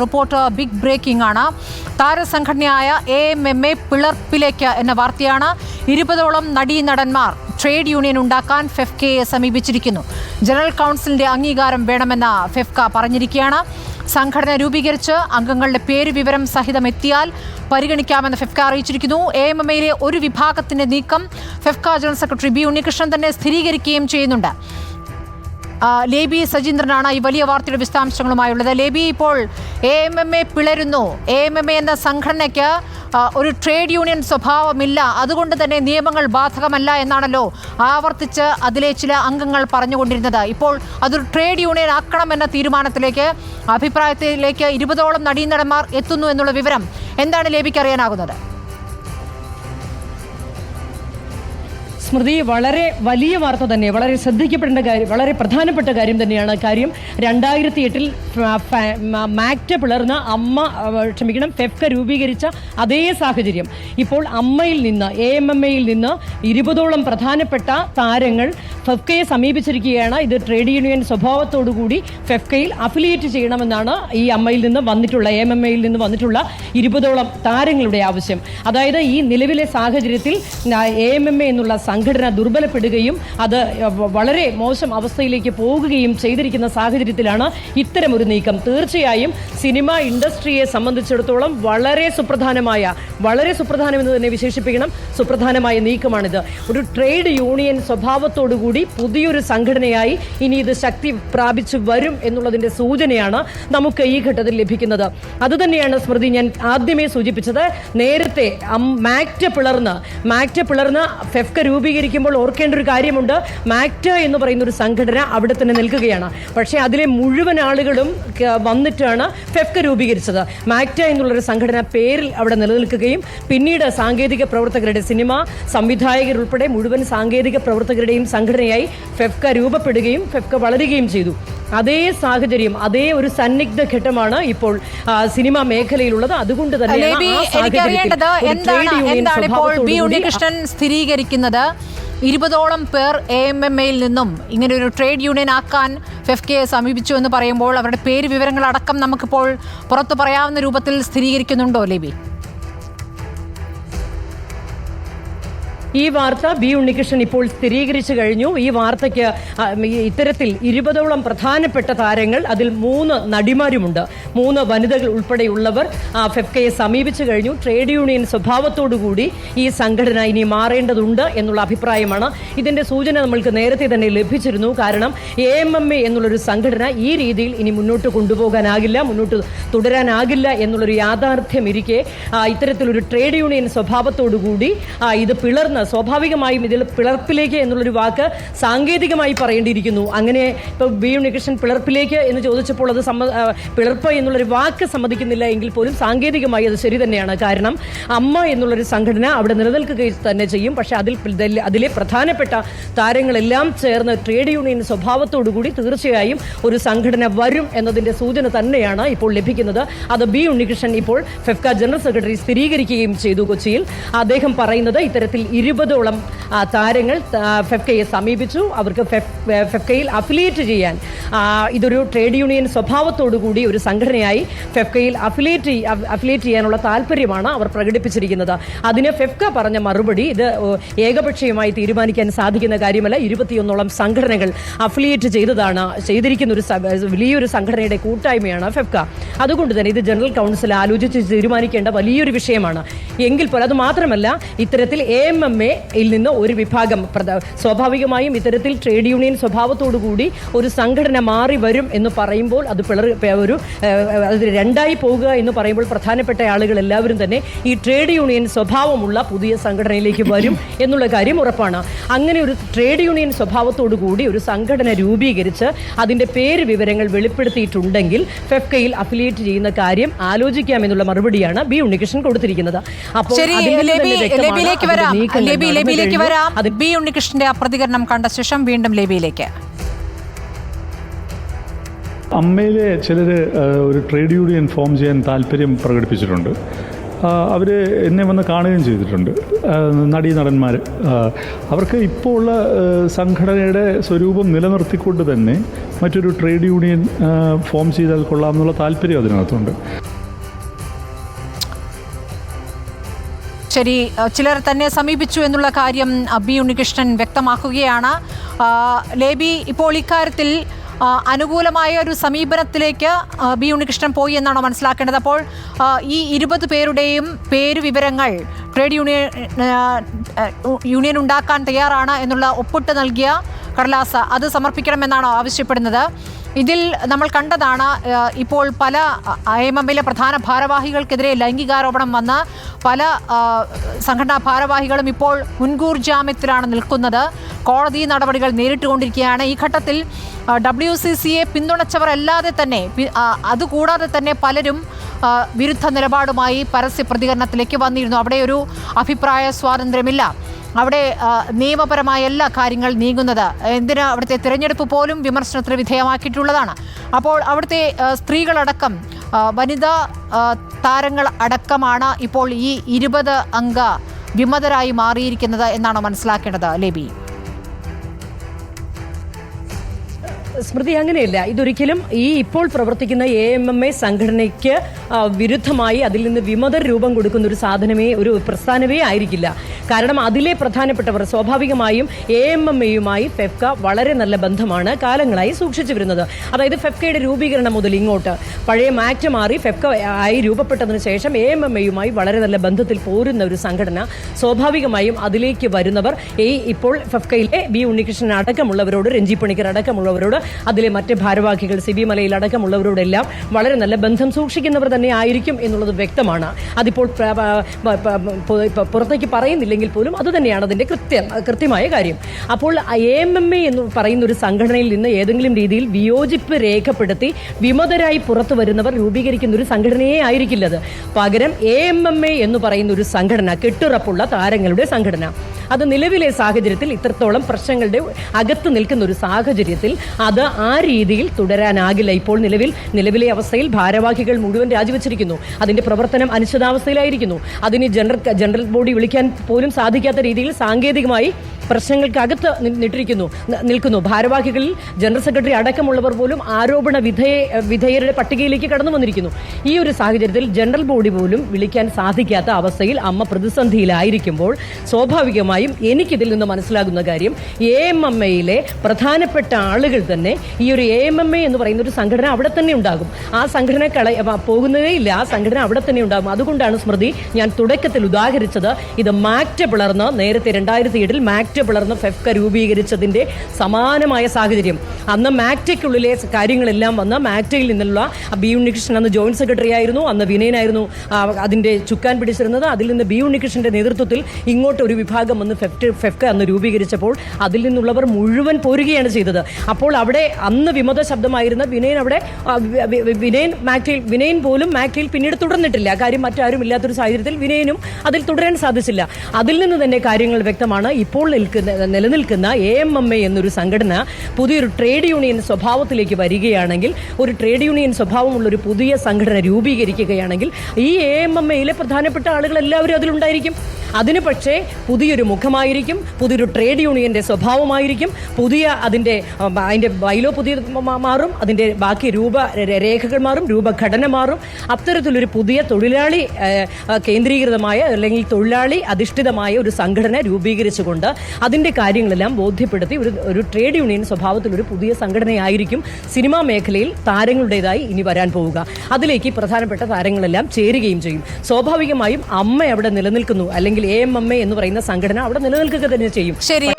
Report big breaking ആണ്. താരസംഘടനയായ AMMA പിളർപ്പിലേക്ക് എന്ന വാർത്തയാണ്. 20ഓളം നടീനടന്മാർ ട്രേഡ് യൂണിയൻ ഉണ്ടാക്കാൻ ഫെഫ്കയെ സമീപിച്ചിരിക്കുന്നു. ജനറൽ കൗൺസിലിന്റെ അംഗീകാരം വേണമെന്ന് ഫെഫ്ക പറഞ്ഞിരിക്കുകയാണ്. സംഘടന രൂപീകരിച്ച് അംഗങ്ങളുടെ പേര് വിവരം സഹിതം എത്തിയാൽ പരിഗണിക്കാമെന്ന് ഫെഫ്ക അറിയിച്ചിരിക്കുന്നു. AMMയിലെ ഒരു വിഭാഗത്തിന്റെ നീക്കം FEFKA general secretary B Unnikrishnan തന്നെ സ്ഥിരീകരിക്കുകയും ചെയ്യുന്നുണ്ട്. ലേബി സജീന്ദ്രനാണ് ഈ വലിയ വാർത്തയുടെ വിശദാംശങ്ങളുമായുള്ളത്. ലേബി, ഇപ്പോൾ AMMA പിളരുന്നു. AMMA എന്ന സംഘടനയ്ക്ക് ഒരു ട്രേഡ് യൂണിയൻ സ്വഭാവമില്ല, അതുകൊണ്ട് തന്നെ നിയമങ്ങൾ ബാധകമല്ല എന്നാണല്ലോ ആവർത്തിച്ച് അതിലെ ചില അംഗങ്ങൾ പറഞ്ഞുകൊണ്ടിരുന്നത്. ഇപ്പോൾ അതൊരു ട്രേഡ് യൂണിയൻ ആക്കണമെന്ന തീരുമാനത്തിലേക്ക്, അഭിപ്രായത്തിലേക്ക് 20ഓളം നടീനടന്മാർ എത്തുന്നു എന്നുള്ള വിവരം എന്താണ് ലേബിക്ക് അറിയാനാകുന്നത്? സ്മൃതി, വളരെ വലിയ വാർത്ത തന്നെ, വളരെ ശ്രദ്ധിക്കപ്പെടേണ്ട കാര്യം, വളരെ പ്രധാനപ്പെട്ട കാര്യം തന്നെയാണ്. കാര്യം 2008 മാക്ട് പിളർന്ന ഫെഫ്ക രൂപീകരിച്ച അതേ സാഹചര്യം ഇപ്പോൾ അമ്മയിൽ നിന്ന്, AMMയിൽ നിന്ന് 20ഓളം പ്രധാനപ്പെട്ട താരങ്ങൾ ഫെഫ്കയെ സമീപിച്ചിരിക്കുകയാണ്. ഇത് ട്രേഡ് യൂണിയൻ സ്വഭാവത്തോടുകൂടി ഫെഫ്കയിൽ അഫിലിയേറ്റ് ചെയ്യണമെന്നാണ് ഈ അമ്മയിൽ നിന്ന് വന്നിട്ടുള്ള, AMMയിൽ നിന്ന് വന്നിട്ടുള്ള 20ഓളം താരങ്ങളുടെ ആവശ്യം. അതായത് ഈ നിലവിലെ സാഹചര്യത്തിൽ AMMA എന്നുള്ള സംഘടന ദുർബലപ്പെടുകയും അത് വളരെ മോശം അവസ്ഥയിലേക്ക് പോകുകയും ചെയ്തിരിക്കുന്ന സാഹചര്യത്തിലാണ് ഇത്തരം ഒരു നീക്കം. തീർച്ചയായും സിനിമ ഇൻഡസ്ട്രിയെ സംബന്ധിച്ചിടത്തോളം വളരെ സുപ്രധാനമെന്ന് തന്നെ വിശേഷിപ്പിക്കണം, സുപ്രധാനമായ നീക്കമാണിത്. ഒരു ട്രേഡ് യൂണിയൻ സ്വഭാവത്തോടുകൂടി പുതിയൊരു സംഘടനയായി ഇനി ഇത് ശക്തി പ്രാപിച്ചു വരും എന്നുള്ളതിന്റെ സൂചനയാണ് നമുക്ക് ഈ ഘട്ടത്തിൽ ലഭിക്കുന്നത്. അതുതന്നെയാണ് സ്മൃതി ഞാൻ ആദ്യമേ സൂചിപ്പിച്ചത്. നേരത്തെ മാക്ട് പിളർന്ന് ഫെഫ്ക രൂപീകരിക്കുമ്പോൾ ഓർക്കേണ്ട ഒരു കാര്യമുണ്ട്. മാക്ട് എന്ന് പറയുന്ന ഒരു സംഘടന അവിടെ തന്നെ നിൽക്കുകയാണ്. പക്ഷേ അതിലെ മുഴുവൻ ആളുകളും വന്നിട്ടാണ് ഫെഫ്ക രൂപീകരിച്ചത്. മാക്ട് എന്നുള്ളൊരു സംഘടന പേരിൽ അവിടെ നിലനിൽക്കുകയും പിന്നീട് സാങ്കേതിക പ്രവർത്തകരുടെ, സിനിമ സംവിധായകർ ഉൾപ്പെടെ മുഴുവൻ സാങ്കേതിക പ്രവർത്തകരുടെയും സംഘടനയായി ഫെഫ്ക രൂപപ്പെടുകയും ഫെഫ്ക വളരുകയും ചെയ്തു. അതേ സാഹചര്യം, അതേ ഒരു സന്നിഗ്ധ ഘട്ടമാണ് ഇപ്പോൾ സിനിമാ മേഖലയിലുള്ളത്. അതുകൊണ്ട് തന്നെ ഉണ്ണികൃഷ്ണൻ സ്ഥിരീകരിക്കുന്നത് 20ഓളം പേർ AMMയിൽ നിന്നും ഇങ്ങനെ ഒരു ട്രേഡ് യൂണിയൻ ആക്കാൻ ഫെഫ്കയെ സമീപിച്ചു എന്ന് പറയുമ്പോൾ അവരുടെ പേര് വിവരങ്ങളടക്കം നമുക്കിപ്പോൾ പുറത്തു പറയാവുന്ന രൂപത്തിൽ സ്ഥിരീകരിക്കുന്നുണ്ടോ ലേബി? ഈ വാർത്ത B ഉണ്ണികൃഷ്ണൻ ഇപ്പോൾ സ്ഥിരീകരിച്ചു കഴിഞ്ഞു. ഈ വാർത്തയ്ക്ക് ഇത്തരത്തിൽ 20ഓളം പ്രധാനപ്പെട്ട താരങ്ങൾ, അതിൽ 3 നടിമാരുമുണ്ട്, 3 വനിതകൾ ഉൾപ്പെടെയുള്ളവർ ഫെഫ്കയെ സമീപിച്ചു കഴിഞ്ഞു. ട്രേഡ് യൂണിയൻ സ്വഭാവത്തോടുകൂടി ഈ സംഘടന ഇനി മാറേണ്ടതുണ്ട് എന്നുള്ള അഭിപ്രായമാണ്. ഇതിന്റെ സൂചന നമ്മൾക്ക് നേരത്തെ തന്നെ ലഭിച്ചിരുന്നു. കാരണം AMMA എന്നുള്ളൊരു സംഘടന ഈ രീതിയിൽ ഇനി മുന്നോട്ട് കൊണ്ടുപോകാനാകില്ല, മുന്നോട്ട് തുടരാനാകില്ല എന്നുള്ളൊരു യാഥാർത്ഥ്യം ഇരിക്കെ ഇത്തരത്തിലൊരു ട്രേഡ് യൂണിയൻ സ്വഭാവത്തോടുകൂടി ഇത് പിളർന്ന്, സ്വാഭാവികമായും ഇതിൽ പിളർപ്പിലേക്ക് എന്നുള്ളൊരു വാക്ക് സാങ്കേതികമായി പറയേണ്ടിയിരിക്കുന്നു. അങ്ങനെ ഇപ്പോൾ B ഉണ്ണികൃഷ്ണൻ പിളർപ്പിലേക്ക് എന്ന് ചോദിച്ചപ്പോൾ അത് പിളർപ്പ് എന്നുള്ളൊരു വാക്ക് സമ്മതിക്കുന്നില്ല എങ്കിൽ പോലും സാങ്കേതികമായി അത് ശരി തന്നെയാണ്. കാരണം അമ്മ എന്നുള്ളൊരു സംഘടന അവിടെ നിലനിൽക്കുക തന്നെ ചെയ്യും. പക്ഷേ അതിലെ പ്രധാനപ്പെട്ട താരങ്ങളെല്ലാം ചേർന്ന് ട്രേഡ് യൂണിയൻ സ്വഭാവത്തോടുകൂടി തീർച്ചയായും ഒരു സംഘടന വരും എന്നതിൻ്റെ സൂചന തന്നെയാണ് ഇപ്പോൾ ലഭിക്കുന്നത്. അത് B ഉണ്ണികൃഷ്ണൻ ഇപ്പോൾ ഫെഫ്ക ജനറൽ സെക്രട്ടറി സ്ഥിരീകരിക്കുകയും ചെയ്തു കൊച്ചിയിൽ. അദ്ദേഹം പറയുന്നത് ഇത്തരത്തിൽ 20ഓളം താരങ്ങൾ ഫെഫ്കയെ സമീപിച്ചു. അവർക്ക് ഫെഫ്കയിൽ അഫിലിയേറ്റ് ചെയ്യാൻ, ഇതൊരു ട്രേഡ് യൂണിയൻ സ്വഭാവത്തോടുകൂടി ഒരു സംഘടനയായി ഫെഫ്കയിൽ അഫിലിയേറ്റ് ചെയ്യാനുള്ള താല്പര്യമാണ് അവർ പ്രകടിപ്പിച്ചിരിക്കുന്നത്. അതിന് ഫെഫ്ക പറഞ്ഞ മറുപടി, ഇത് ഏകപക്ഷീയമായി തീരുമാനിക്കാൻ സാധിക്കുന്ന കാര്യമല്ല. 21ഓളം സംഘടനകൾ അഫിലിയേറ്റ് ചെയ്തിരിക്കുന്ന ഒരു വലിയൊരു സംഘടനയുടെ കൂട്ടായ്മയാണ് ഫെഫ്ക. അതുകൊണ്ട് തന്നെ ഇത് ജനറൽ കൗൺസിൽ ആലോചിച്ച് തീരുമാനിക്കേണ്ട വലിയൊരു വിഷയമാണ്. എങ്കിൽ പോലും അത് മാത്രമല്ല, ഇത്തരത്തിൽ AMMയിൽ നിന്ന് ഒരു വിഭാഗം, സ്വാഭാവികമായും ഇത്തരത്തിൽ ട്രേഡ് യൂണിയൻ സ്വഭാവത്തോടുകൂടി ഒരു സംഘടന മാറി വരും എന്ന് പറയുമ്പോൾ അത് അത് രണ്ടായി പോകുക എന്ന് പറയുമ്പോൾ പ്രധാനപ്പെട്ട ആളുകൾ എല്ലാവരും തന്നെ ഈ ട്രേഡ് യൂണിയൻ സ്വഭാവമുള്ള പുതിയ സംഘടനയിലേക്ക് വരും എന്നുള്ള കാര്യം ഉറപ്പാണ്. അങ്ങനെ ഒരു ട്രേഡ് യൂണിയൻ സ്വഭാവത്തോടുകൂടി ഒരു സംഘടന രൂപീകരിച്ച് അതിന്റെ പേര് വിവരങ്ങൾ വെളിപ്പെടുത്തിയിട്ടുണ്ടെങ്കിൽ ഫെഫ്കയിൽ അഫിലിയേറ്റ് ചെയ്യുന്ന കാര്യം ആലോചിക്കാമെന്നുള്ള മറുപടിയാണ് B ഉണ്ണികൃഷ്ണൻ കൊടുത്തിരിക്കുന്നത്. അപ്പോൾ ലേബിയിലേക്ക് വരാം. B ഉണ്ണികൃഷ്ണന്റെ പ്രതികരണം കണ്ട ശേഷം വീണ്ടും ലേബിയിലേക്ക്. അമ്മയിലെ ചിലർ ഒരു ട്രേഡ് യൂണിയൻ ഫോം ചെയ്യാൻ താല്പര്യം പ്രകടിപ്പിച്ചിട്ടുണ്ട്. അവർ എന്നെ വന്ന് കാണുകയും ചെയ്തിട്ടുണ്ട്. നടീനടന്മാർ അവർക്ക് ഇപ്പോൾ ഉള്ള സംഘടനയുടെ സ്വരൂപം നിലനിർത്തിക്കൊണ്ട് തന്നെ മറ്റൊരു ട്രേഡ് യൂണിയൻ ഫോം ചെയ്താൽ കൊള്ളാമെന്നുള്ള താല്പര്യം അതിനകത്തുണ്ട്. ശരി, ചിലർ തന്നെ സമീപിച്ചു എന്നുള്ള കാര്യം ബി ഉണ്ണികൃഷ്ണൻ വ്യക്തമാക്കുകയാണ്. ലേബി, ഇപ്പോൾ ഇക്കാര്യത്തിൽ അനുകൂലമായ ഒരു സമീപനത്തിലേക്ക് ബി ഉണ്ണികൃഷ്ണൻ പോയി എന്നാണോ മനസ്സിലാക്കേണ്ടത്? അപ്പോൾ ഈ 20 പേരുടെയും വിവരങ്ങൾ ട്രേഡ് യൂണിയൻ ഉണ്ടാക്കാൻ തയ്യാറാണ് എന്നുള്ള ഒപ്പിട്ട് നൽകിയ കടലാസ് അത് സമർപ്പിക്കണമെന്നാണോ ആവശ്യപ്പെടുന്നത്? ഇതിൽ നമ്മൾ കണ്ടതാണ് ഇപ്പോൾ പല IMMലെ പ്രധാന ഭാരവാഹികൾക്കെതിരെ ലൈംഗികാരോപണം വന്ന് പല സംഘടനാ ഭാരവാഹികളും ഇപ്പോൾ മുൻകൂർ ജാമ്യത്തിലാണ് നിൽക്കുന്നത്. കോടതി നടപടികൾ നേരിട്ടുകൊണ്ടിരിക്കുകയാണ്. ഈ ഘട്ടത്തിൽ WCCയെ പിന്തുണച്ചവർ അല്ലാതെ തന്നെ അതുകൂടാതെ തന്നെ പലരും വിരുദ്ധ നിലപാടുമായി പരസ്യ പ്രതികരണത്തിലേക്ക് വന്നിരുന്നു. അവിടെ ഒരു അഭിപ്രായ സ്വാതന്ത്ര്യമില്ല, അവിടെ നിയമപരമായ എല്ലാ കാര്യങ്ങൾ നീങ്ങുന്നത്. എന്തിന് അവിടുത്തെ തിരഞ്ഞെടുപ്പ് പോലും വിമർശനത്തിന് വിധേയമാക്കിയിട്ടുള്ളതാണ്. അപ്പോൾ അവിടുത്തെ സ്ത്രീകളടക്കം വനിതാ താരങ്ങൾ അടക്കമാണ് ഇപ്പോൾ ഈ 20 അംഗ വിമതരായി മാറിയിരിക്കുന്നത് എന്നാണ് മനസ്സിലാക്കേണ്ടത് ലേബി. സ്മൃതി, അങ്ങനെയല്ല. ഇതൊരിക്കലും ഈ ഇപ്പോൾ പ്രവർത്തിക്കുന്ന AMMA സംഘടനയ്ക്ക് വിരുദ്ധമായി അതിൽ നിന്ന് വിമതർ രൂപം കൊടുക്കുന്ന ഒരു സാധനമേ, ഒരു പ്രസ്ഥാനമേ ആയിരിക്കില്ല. കാരണം അതിലെ പ്രധാനപ്പെട്ടവർ സ്വാഭാവികമായും AMMയുമായി ഫെഫ്ക വളരെ നല്ല ബന്ധമാണ് കാലങ്ങളായി സൂക്ഷിച്ചു വരുന്നത്. അതായത് ഫെഫ്കയുടെ രൂപീകരണം മുതൽ ഇങ്ങോട്ട് പഴയ മാറ്റ് മാറി ഫെഫ്ക ആയി രൂപപ്പെട്ടതിന് ശേഷം AMMയുമായി വളരെ നല്ല ബന്ധത്തിൽ പോരുന്ന ഒരു സംഘടന. സ്വാഭാവികമായും അതിലേക്ക് വരുന്നവർ ഇപ്പോൾ ഫെഫ്കയിലെ ബി ഉണ്ണികൃഷ്ണൻ അടക്കമുള്ളവരോട്, രഞ്ജി പണിക്കർ അടക്കമുള്ളവരോട്, അതിലെ മറ്റ് ഭാരവാഹികൾ സിബി മലയിൽ അടക്കമുള്ളവരോടെല്ലാം വളരെ നല്ല ബന്ധം സൂക്ഷിക്കുന്നവർ തന്നെ ആയിരിക്കും എന്നുള്ളത് വ്യക്തമാണ്. അതിപ്പോൾ പുറത്തേക്ക് പറയുന്നില്ലെങ്കിൽ പോലും അതുതന്നെയാണ് അതിന്റെ കൃത്യമായ കാര്യം. അപ്പോൾ AMMA എന്ന് പറയുന്ന ഒരു സംഘടനയിൽ നിന്ന് ഏതെങ്കിലും രീതിയിൽ വിയോജിപ്പ് രേഖപ്പെടുത്തി വിമതരായി പുറത്തു വരുന്നവർ രൂപീകരിക്കുന്ന ഒരു സംഘടനയെ ആയിരിക്കില്ലത്. പകരം AMMA എന്ന് പറയുന്ന ഒരു സംഘടന, കെട്ടുറപ്പുള്ള താരങ്ങളുടെ സംഘടന, അത് നിലവിലെ സാഹചര്യത്തിൽ ഇത്രത്തോളം പ്രശ്നങ്ങളുടെ അകത്ത് നിൽക്കുന്ന ഒരു സാഹചര്യത്തിൽ അത് ആ രീതിയിൽ തുടരാനാകില്ല. ഇപ്പോൾ നിലവിലെ അവസ്ഥയിൽ ഭാരവാഹികൾ മുഴുവൻ രാജിവെച്ചിരിക്കുന്നു. അതിന്റെ പ്രവർത്തനം അനിശ്ചിതാവസ്ഥയിലായിരിക്കുന്നു. അതിന് ജനറൽ ബോഡി വിളിക്കാൻ പോലും സാധിക്കാത്ത രീതിയിൽ സാങ്കേതികമായി പ്രശ്നങ്ങൾക്കകത്ത് നിൽക്കുന്നു. ഭാരവാഹികളിൽ ജനറൽ സെക്രട്ടറി അടക്കമുള്ളവർ പോലും ആരോപണ വിധേയരുടെ പട്ടികയിലേക്ക് കടന്നു വന്നിരിക്കുന്നു. ഈ ഒരു സാഹചര്യത്തിൽ ജനറൽ ബോഡി പോലും വിളിക്കാൻ സാധിക്കാത്ത അവസ്ഥയിൽ അമ്മ പ്രതിസന്ധിയിലായിരിക്കുമ്പോൾ സ്വാഭാവികമായും എനിക്കിതിൽ നിന്ന് മനസ്സിലാകുന്ന കാര്യം AMMയിലെ പ്രധാനപ്പെട്ട ആളുകൾ തന്നെ ഈ ഒരു AMMA എന്ന് പറയുന്ന ഒരു സംഘടന അവിടെ തന്നെ ഉണ്ടാകും. ആ സംഘടന പോകുന്നതേ ഇല്ല. ആ സംഘടന അവിടെ തന്നെ ഉണ്ടാകും. അതുകൊണ്ടാണ് സ്മൃതി ഞാൻ തുടക്കത്തിൽ ഉദാഹരിച്ചത്, ഇത് മാക്റ്റ് പിളർന്ന് നേരത്തെ 2007 മാക്റ്റ് പിളർന്ന് ഫെഫ്ക രൂപീകരിച്ചതിന്റെ സമാനമായ സാഹചര്യം. അന്ന് മാക്റ്റയ്ക്കുള്ളിലെ കാര്യങ്ങളെല്ലാം വന്ന് മാക്റ്റയിൽ നിന്നുള്ള ബി ഉണ്ണികൃഷ്ണൻ അന്ന് ജോയിന്റ് സെക്രട്ടറി ആയിരുന്നു. അന്ന് വിനയനായിരുന്നു അതിന്റെ ചുക്കാൻ പിടിച്ചിരുന്നത്. അതിൽ നിന്ന് ബി ഉണ്ണികൃഷ്ണന്റെ നേതൃത്വത്തിൽ ഇങ്ങോട്ട് ഒരു വിഭാഗം വന്ന് ഫെഫ്ക അന്ന് രൂപീകരിച്ചപ്പോൾ അതിൽ നിന്നുള്ളവർ മുഴുവൻ പോരുകയാണ് ചെയ്തത്. അപ്പോൾ അവിടെ അന്ന് വിമത ശബ്ദമായിരുന്ന വിനയൻ പോലും മാക്റ്റയിൽ പിന്നീട് തുടർന്നിട്ടില്ല. കാര്യം മറ്റാരും ഇല്ലാത്തൊരു സാഹചര്യത്തിൽ വിനയനും അതിൽ തുടരാൻ സാധിച്ചില്ല. അതിൽ നിന്ന് തന്നെ കാര്യങ്ങൾ വ്യക്തമാണ്. ഇപ്പോൾ നിലനിൽക്കുന്ന AMMA എന്നൊരു സംഘടന പുതിയൊരു ട്രേഡ് യൂണിയൻ സ്വഭാവത്തിലേക്ക് വരികയാണെങ്കിൽ, ഒരു ട്രേഡ് യൂണിയൻ സ്വഭാവമുള്ള ഒരു പുതിയ സംഘടന രൂപീകരിക്കുകയാണെങ്കിൽ ഈ AMMയിലെ പ്രധാനപ്പെട്ട ആളുകൾ എല്ലാവരും അതിലുണ്ടായിരിക്കും. അതിന് പക്ഷേ പുതിയൊരു മുഖമായിരിക്കും, പുതിയൊരു ട്രേഡ് യൂണിയന്റെ സ്വഭാവമായിരിക്കും, അതിന്റെ ബൈലോ പുതിയ മാറും, അതിന്റെ ബാക്കി രേഖകൾ മാറും, രൂപഘടന മാറും. അത്തരത്തിലൊരു പുതിയ തൊഴിലാളി കേന്ദ്രീകൃതമായ അല്ലെങ്കിൽ തൊഴിലാളി അധിഷ്ഠിതമായ ഒരു സംഘടന രൂപീകരിച്ചുകൊണ്ട് അതിന്റെ കാര്യങ്ങളെല്ലാം ബോധ്യപ്പെടുത്തി ഒരു ട്രേഡ് യൂണിയൻ സ്വഭാവത്തിൽ ഒരു പുതിയ സംഘടനയായിരിക്കും സിനിമാ മേഖലയിൽ താരങ്ങളുടേതായി ഇനി വരാൻ പോവുക. അതിലേക്ക് പ്രധാനപ്പെട്ട താരങ്ങളെല്ലാം ചേരുകയും ചെയ്യും. സ്വാഭാവികമായും അമ്മ അവിടെ നിലനിൽക്കുന്നു, അല്ലെങ്കിൽ AMMA എന്ന് പറയുന്ന സംഘടന അവിടെ നിലനിൽക്കുക തന്നെ ചെയ്യും. ശരി.